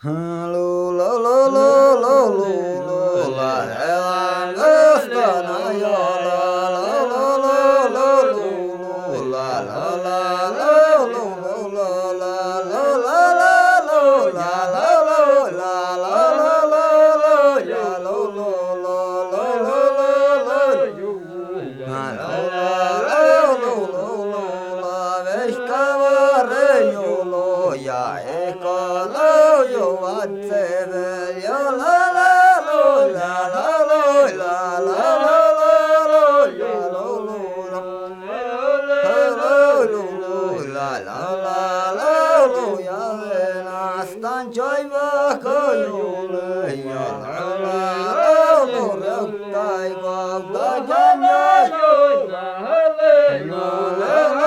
Lo lo lo lo lo lo la la la sta na yo la la la la lo la la la la lo la la la la lo la la la la la la ya lo la la la yo la la la lo la vescava re yo lo ya e lo yo whatever yo la la lo la la lo la la la lo yo lo la la la lo ya na stan joy va ko yo le ya la la lo re tai va da ya yo la le yo la